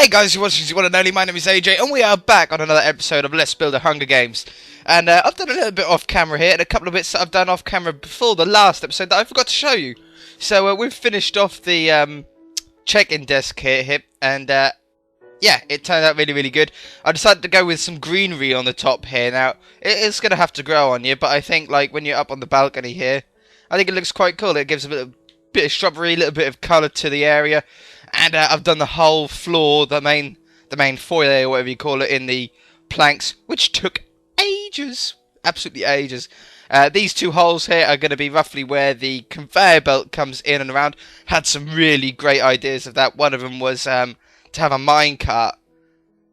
Hey guys, you're watching the one and only. My name is AJ, and we are back on another episode of Let's Build a Hunger Games. And I've done a little bit off camera here, and a couple of bits that I've done off camera before the last episode that I forgot to show you. So we've finished off the check-in desk here, and yeah, it turned out really good. I decided to go with some greenery on the top here. Now, it's going to have to grow on you, but I think like when you're up on the balcony here, I think it looks quite cool. It gives a little bit of shrubbery, a little bit of colour to the area. And I've done the whole floor, the main foyer, or whatever you call it, in the planks, which took ages, absolutely ages. These two holes here are going to be roughly where the conveyor belt comes in and around. Had some really great ideas of that. One of them was to have a minecart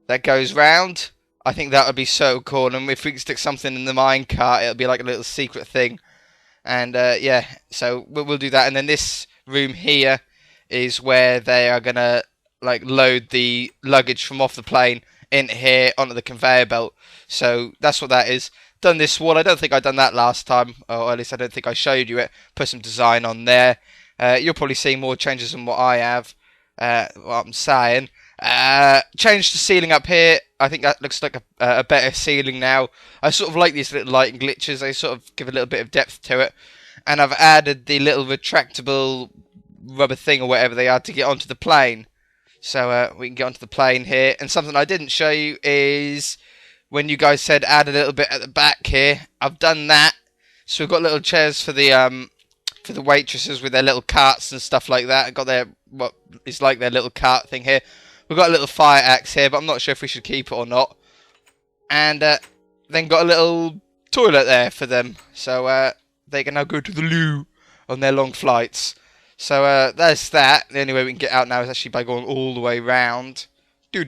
that goes round. I think that would be so cool. And if we can stick something in the minecart, it'll be like a little secret thing. And yeah, so we'll do that. And then this room here is where they are gonna like load the luggage from off the plane in here onto the conveyor belt. So that's what that is. Done this wall. I don't think I've done that last time, or at least I don't think I showed you it. Put some design on there. You'll probably see more changes than what I have. What I'm saying. Changed the ceiling up here. I think that looks like a better ceiling now. I sort of like these little lighting glitches. They sort of give a little bit of depth to it. And I've added the little retractable rubber thing or whatever they are to get onto the plane. So we can get onto the plane here. And something I didn't show you is when you guys said add a little bit at the back here. I've done that. So we've got little chairs for the waitresses with their little carts and stuff like that. I've got their what is like their little cart thing here. We've got a little fire axe here, but I'm not sure if we should keep it or not. And then got a little toilet there for them, so they can now go to the loo on their long flights. So there's that. The only way we can get out now is actually by going all the way round. Yeah,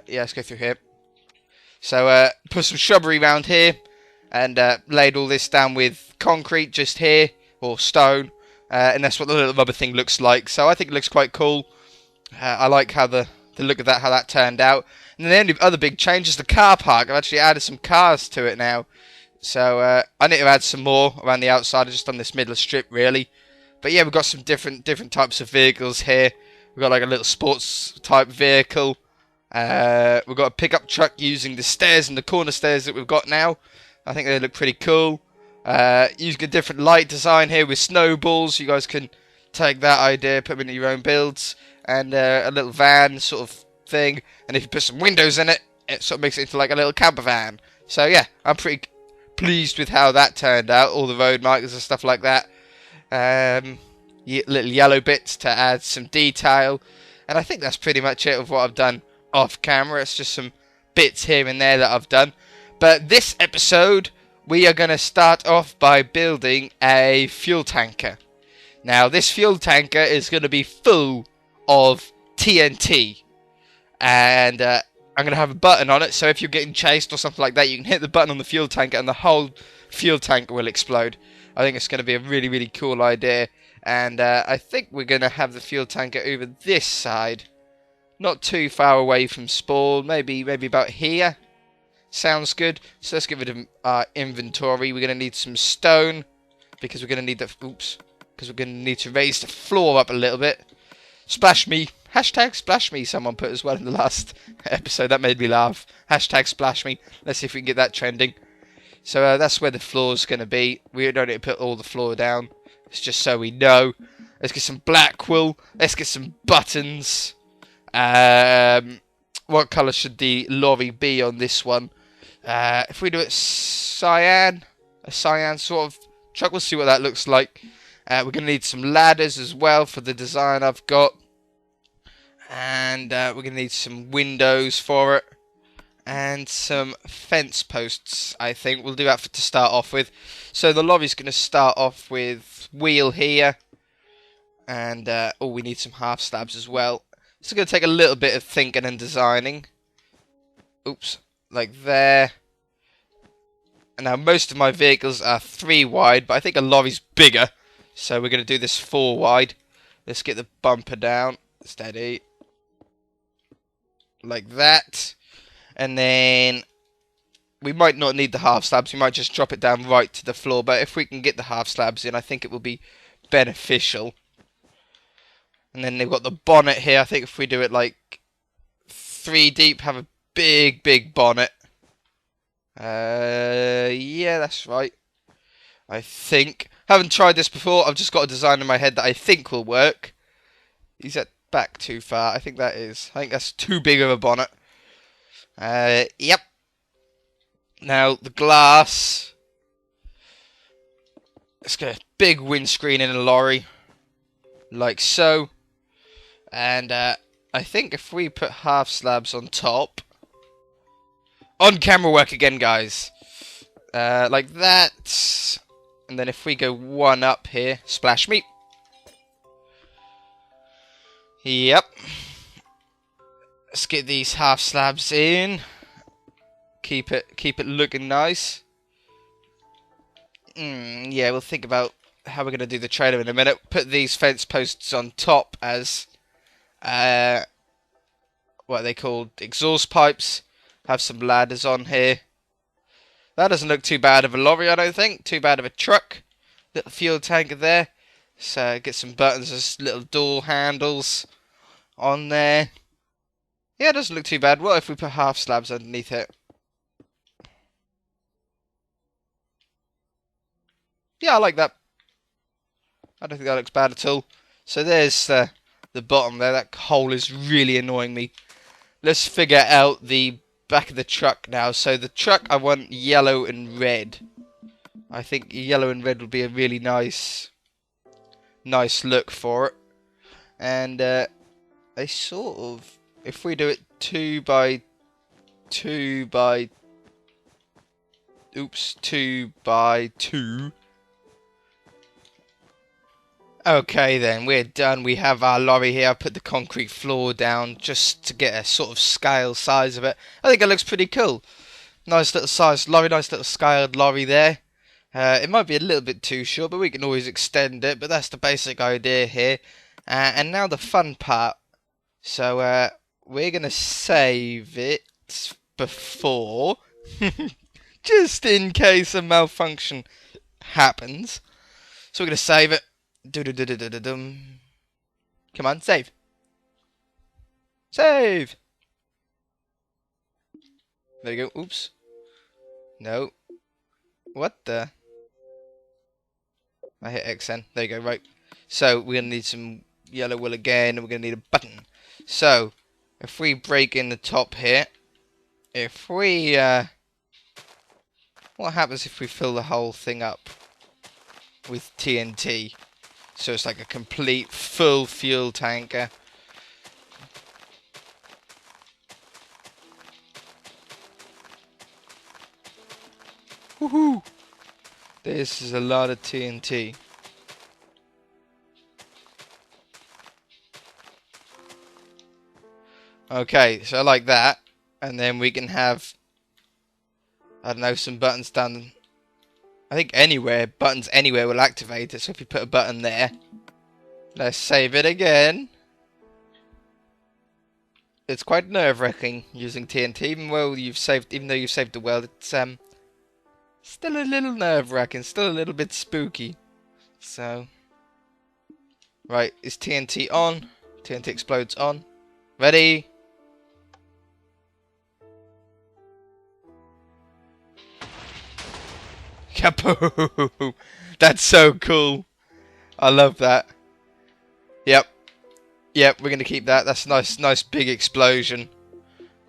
let's go through here. So put some shrubbery around here, and laid all this down with concrete just here, or stone. And that's what the little rubber thing looks like. So I think it looks quite cool. I like how the look of that, how that turned out. And then the only other big change is the car park. I've actually added some cars to it now. So I need to add some more around the outside. I've just done this middle strip really. But yeah, we've got some different types of vehicles here. We've got like a little sports type vehicle. We've got a pickup truck using the stairs and the corner stairs that we've got now. I think they look pretty cool. Using a different light design here with snowballs. You guys can take that idea, put them into your own builds. And a little van sort of thing. And if you put some windows in it, it sort of makes it into like a little camper van. So yeah, I'm pretty pleased with how that turned out. All the road markers and stuff like that. Little yellow bits to add some detail. And I think that's pretty much it of what I've done off camera. It's just some bits here and there that I've done. But this episode, we are going to start off by building a fuel tanker. Now, this fuel tanker is going to be full of TNT. And I'm going to have a button on it, so if you're getting chased or something like that, you can hit the button on the fuel tanker and the whole fuel tanker will explode. I think it's going to be a really cool idea. And I think we're going to have the fuel tanker over this side. Not too far away from spawn, maybe about here. Sounds good. So let's get rid of our inventory. We're going to need some stone, because we're going to need the... Oops. Because we're going to need to raise the floor up a little bit. Splash me. Hashtag splash me, someone put as well in the last episode. That made me laugh. Hashtag splash me. Let's see if we can get that trending. So that's where the floor's going to be. We don't need to put all the floor down. It's just so we know. Let's get some black wool. Let's get some buttons. What colour should the lorry be on this one? If we do it cyan. A cyan sort of truck. We'll see what that looks like. We're going to need some ladders as well for the design I've got. And we're going to need some windows for it. And some fence posts, I think. We'll do that to start off with. So the lorry's going to start off with wheel here. And we need some half slabs as well. It's going to take a little bit of thinking and designing. Oops, like there. And now most of my vehicles are 3 wide, but I think a lorry's bigger. So we're going to do this 4 wide. Let's get the bumper down. Steady. Like that. And then we might not need the half slabs. We might just drop it down right to the floor. But if we can get the half slabs in, I think it will be beneficial. And then they've got the bonnet here. I think if we do it like 3 deep, have a big bonnet. Yeah, that's right. I think. Haven't tried this before. I've just got a design in my head that I think will work. Is that back too far? I think that is. I think that's too big of a bonnet. Yep. Now, the glass. Let's get a big windscreen in a lorry. Like so. And I think if we put half slabs on top. On camera work again, guys. Like that. And then if we go one up here. Splash me. Yep. Let's get these half slabs in. Keep it looking nice. Yeah, we'll think about how we're going to do the trailer in a minute. Put these fence posts on top as what are they called? Exhaust pipes. Have some ladders on here. That doesn't look too bad of a lorry, I don't think. Too bad of a truck. Little fuel tanker there. So get some buttons as little door handles on there. Yeah, it doesn't look too bad. What if we put half slabs underneath it? Yeah, I like that. I don't think that looks bad at all. So there's the bottom there. That hole is really annoying me. Let's figure out the back of the truck now. So the truck, I want yellow and red. I think yellow and red would be a really nice look for it. And they sort of, if we do it 2 by 2 by 2 by 2. Okay then, we're done. We have our lorry here. I put the concrete floor down just to get a sort of scale size of it. I think it looks pretty cool. Nice little size lorry, nice little scaled lorry there. It might be a little bit too short, but we can always extend it. But that's the basic idea here. And now the fun part. So we're going to save it before, just in case a malfunction happens. So we're going to save it. Come on, save. Save! There you go. Oops. No. What the? I hit XN. There you go, right. So, we're going to need some yellow wool again, and we're going to need a button. So, if we break in the top here, if we, what happens if we fill the whole thing up with TNT? So it's like a complete full fuel tanker. Woohoo! This is a lot of TNT. Okay, so I like that. And then we can have, I don't know, some buttons down. I think buttons anywhere will activate it. So if you put a button there, let's save it again. It's quite nerve-wracking using TNT, even though you've saved the world. It's still a little nerve-wracking, still a little bit spooky. So, right, is TNT on? TNT explodes on. Ready? Kaboom! That's so cool. I love that. Yep. Yep, we're going to keep that. That's a nice big explosion.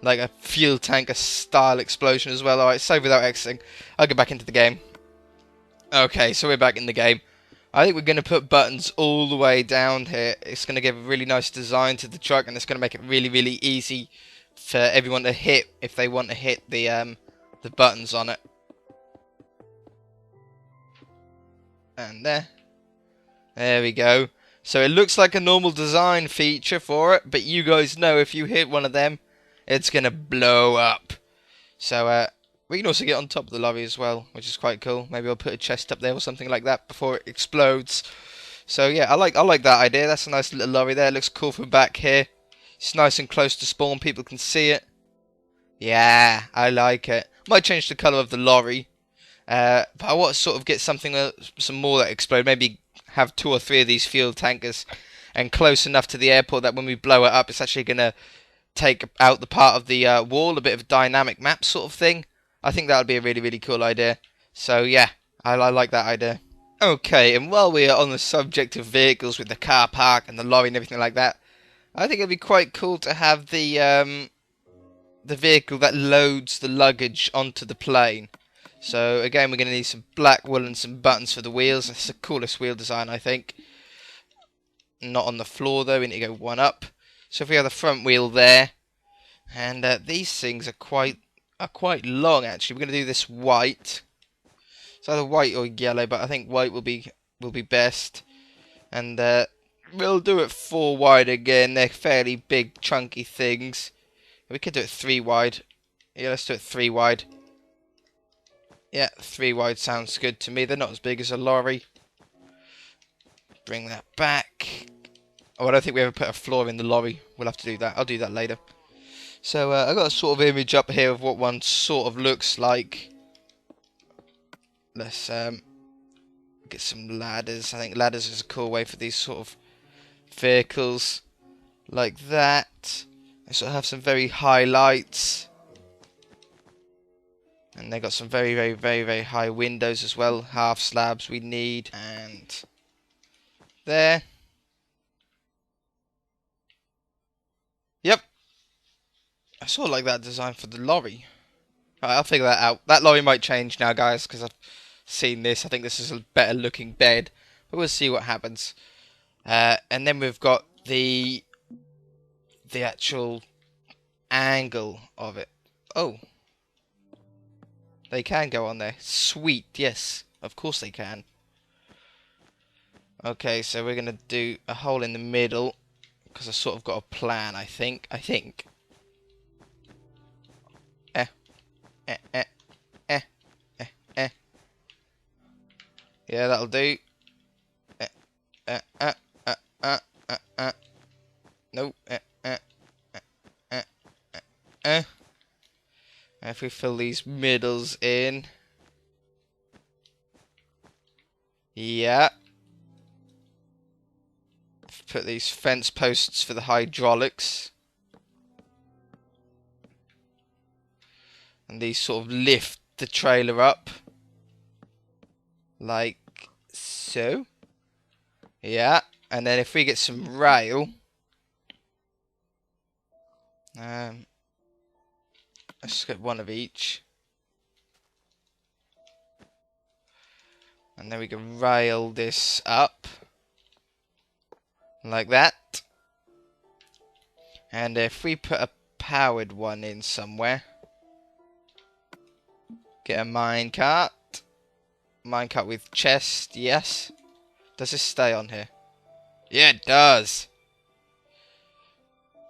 Like a fuel tanker style explosion as well. Alright, save without exiting. I'll get back into the game. Okay, so we're back in the game. I think we're going to put buttons all the way down here. It's going to give a really nice design to the truck, and it's going to make it really easy for everyone to hit if they want to hit the buttons on it. And there we go. So it looks like a normal design feature for it, but you guys know if you hit one of them, it's gonna blow up. So we can also get on top of the lorry as well, which is quite cool. Maybe I'll put a chest up there or something like that before it explodes. So yeah, I like that idea. That's a nice little lorry there. It looks cool from back here. It's nice and close to spawn. People can see it. Yeah, I like it. Might change the colour of the lorry. But I want to sort of get something, some more that explode. Maybe have 2 or 3 of these fuel tankers and close enough to the airport that when we blow it up, it's actually going to take out the part of the wall, a bit of a dynamic map sort of thing. I think that would be a really, really cool idea. So yeah, I like that idea. Okay, and while we are on the subject of vehicles with the car park and the lorry and everything like that, I think it'd be quite cool to have the vehicle that loads the luggage onto the plane. So again, we're going to need some black wool and some buttons for the wheels. That's the coolest wheel design, I think. Not on the floor though, we need to go one up. So if we have the front wheel there, and these things are quite long actually. We're going to do this white. It's either white or yellow, but I think white will be best. And we'll do it 4 wide again. They're fairly big, chunky things. We could do it 3 wide. Yeah, let's do it 3 wide. Yeah, 3 wide sounds good to me. They're not as big as a lorry. Bring that back. Oh, I don't think we ever put a floor in the lorry. We'll have to do that. I'll do that later. So I've got a sort of image up here of what one sort of looks like. Let's get some ladders. I think ladders is a cool way for these sort of vehicles. Like that. They sort of have some very high lights. And they got some very, very, very, very high windows as well. Half slabs we need. And there. Yep. I sort of like that design for the lorry. Right, I'll figure that out. That lorry might change now, guys, because I've seen this. I think this is a better looking bed. But we'll see what happens. And then we've got the actual angle of it. Oh. They can go on there. Sweet, yes. Of course they can. Okay, so we're going to do a hole in the middle. Because I sort of got a plan, I think. Yeah, that'll do. No. If we fill these middles in. Yeah. Put these fence posts for the hydraulics. And these sort of lift the trailer up. Like so. Yeah. And then if we get some rail. Let's get one of each. And then we can rail this up. Like that. And if we put a powered one in somewhere. Get a minecart. Minecart with chest, yes. Does this stay on here? Yeah, it does.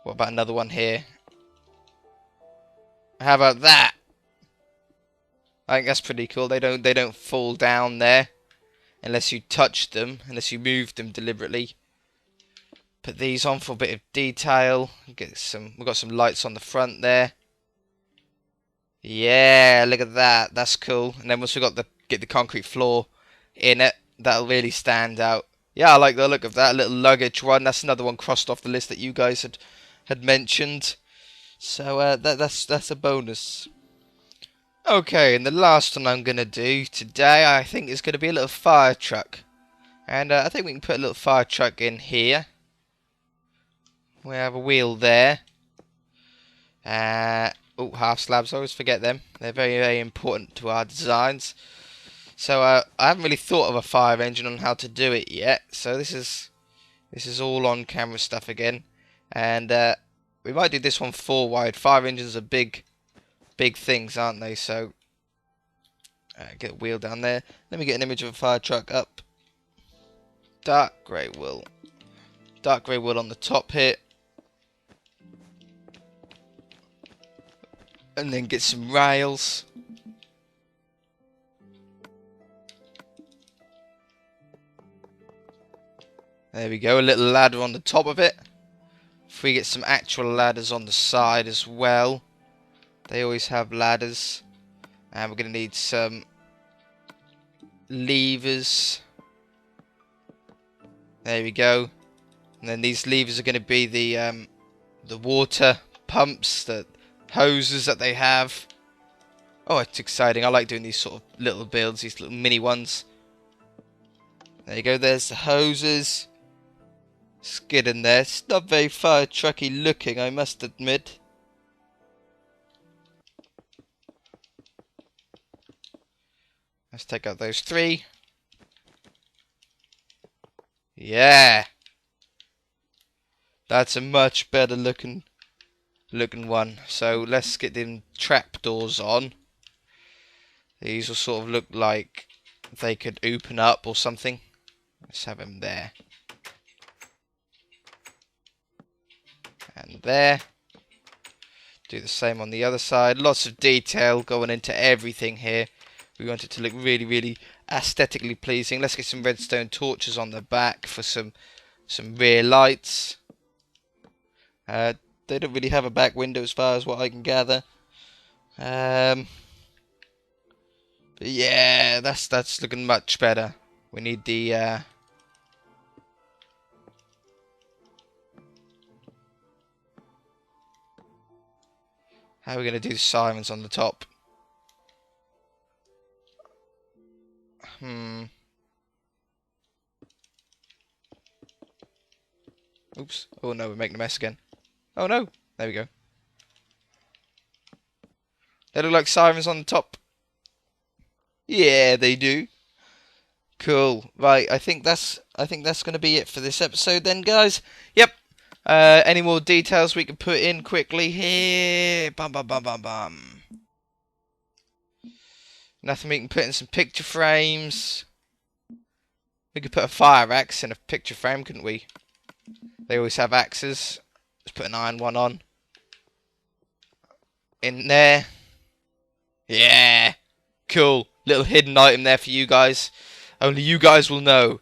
What about another one here? How about that? I think that's pretty cool. They don't fall down there unless you touch them, unless you move them deliberately. Put these on for a bit of detail. We've got some lights on the front there. Yeah, look at that. That's cool. And then once we get the concrete floor in it, that'll really stand out. Yeah, I like the look of that little luggage one. That's another one crossed off the list that you guys had mentioned. So that's a bonus. Okay, and the last one I'm gonna do today, I think, is gonna be a little fire truck, and I think we can put a little fire truck in here. We have a wheel there. Oh, half slabs. I always forget them. They're very, very important to our designs. So I haven't really thought of a fire engine on how to do it yet. So this is all on camera stuff again, and we might do this one 4 wide. Fire engines are big things, aren't they? So get a wheel down there. Let me get an image of a fire truck up. Dark grey wool. Dark grey wool on the top here. And then get some rails. There we go, a little ladder on the top of it. If we get some actual ladders on the side as well. They always have ladders. And we're going to need some levers. There we go. And then these levers are going to be the water pumps, the hoses that they have. Oh, it's exciting. I like doing these sort of little builds, these little mini ones. There you go, there's the hoses. Skid in there. It's not very fire trucky looking, I must admit. Let's take out those 3. Yeah. That's a much better looking one. So let's get them trapdoors on. These will sort of look like they could open up or something. Let's have them there. And there. Do the same on the other side. Lots of detail going into everything here. We want it to look really, really aesthetically pleasing. Let's get some redstone torches on the back for some rear lights. They don't really have a back window as far as what I can gather. But yeah, that's looking much better. We need the how are we going to do the sirens on the top? Oops. Oh no, we're making a mess again. Oh no. There we go. They look like sirens on the top. Yeah, they do. Cool. Right, I think that's going to be it for this episode then, guys. Yep. Any more details we can put in quickly here? Bum bum bum bum bum. Nothing we can put in some picture frames. We could put a fire axe in a picture frame, couldn't we? They always have axes. Let's put an iron one on. In there. Yeah. Cool. Little hidden item there for you guys. Only you guys will know.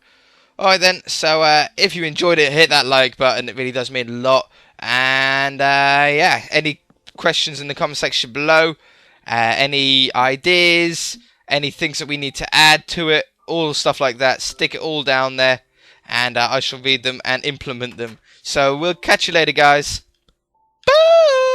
Alright then, so if you enjoyed it, hit that like button. It really does mean a lot. And yeah, any questions in the comment section below. Any ideas, any things that we need to add to it, all stuff like that, stick it all down there, and I shall read them and implement them. So we'll catch you later, guys. Bye!